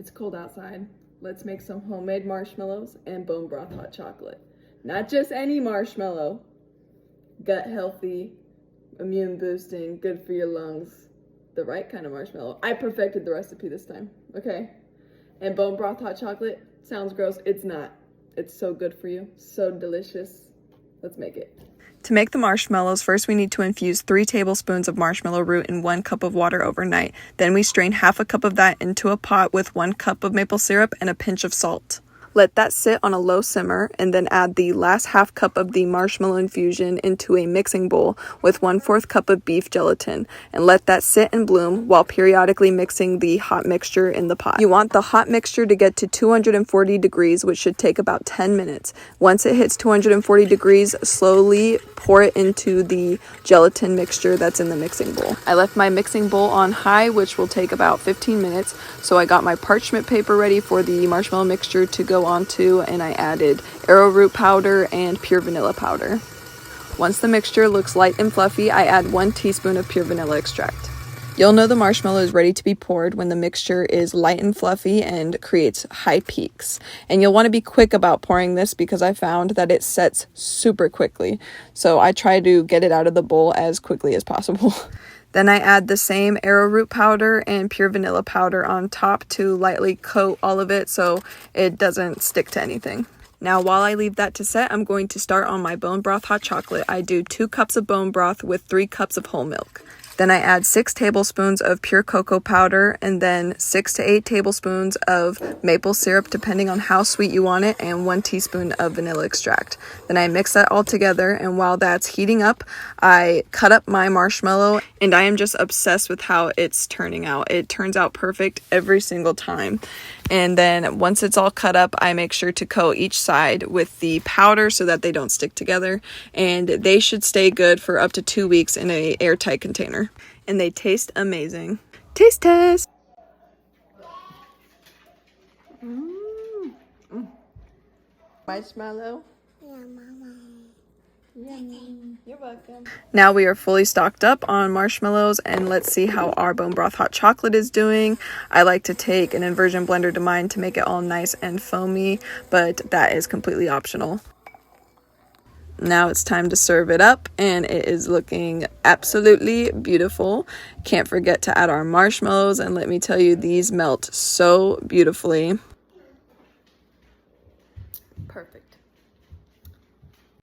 It's cold outside. Let's make some homemade marshmallows and bone broth hot chocolate. Not just any marshmallow. Gut healthy, immune boosting, good for your lungs. The right kind of marshmallow. I perfected the recipe this time, okay? And bone broth hot chocolate sounds gross. It's not. It's so good for you. So delicious. Let's make it. To make the marshmallows, first we need to infuse 3 tablespoons of marshmallow root in 1 cup of water overnight. Then we strain half a cup of that into a pot with 1 cup of maple syrup and a pinch of salt. Let that sit on a low simmer and then add the last half cup of the marshmallow infusion into a mixing bowl with 1/4 cup of beef gelatin and let that sit and bloom while periodically mixing the hot mixture in the pot. You want the hot mixture to get to 240 degrees, which should take about 10 minutes. Once it hits 240 degrees, slowly pour it into the gelatin mixture that's in the mixing bowl. I left my mixing bowl on high, which will take about 15 minutes, so I got my parchment paper ready for the marshmallow mixture to go onto, and I added arrowroot powder and pure vanilla powder. Once the mixture looks light and fluffy, I add 1 teaspoon of pure vanilla extract. You'll know the marshmallow is ready to be poured when the mixture is light and fluffy and creates high peaks. And you'll want to be quick about pouring this because I found that it sets super quickly. So I try to get it out of the bowl as quickly as possible. Then I add the same arrowroot powder and pure vanilla powder on top to lightly coat all of it so it doesn't stick to anything. Now, while I leave that to set, I'm going to start on my bone broth hot chocolate. I do 2 cups of bone broth with 3 cups of whole milk. Then I add 6 tablespoons of pure cocoa powder and then 6 to 8 tablespoons of maple syrup, depending on how sweet you want it, and 1 teaspoon of vanilla extract. Then I mix that all together, and while that's heating up, I cut up my marshmallow, and I am just obsessed with how it's turning out. It turns out perfect every single time. And then once it's all cut up, I make sure to coat each side with the powder so that they don't stick together. And they should stay good for up to 2 weeks in an airtight container. And they taste amazing. Taste test! Marshmallow? Yeah, Mama. Yummy. You're welcome. Now we are fully stocked up on marshmallows, and let's see how our bone broth hot chocolate is doing. I like to take an inversion blender to mine to make it all nice and foamy, but that is completely optional. Now it's time to serve it up, and it is looking absolutely beautiful. Can't forget to add our marshmallows, and let me tell you, these melt so beautifully.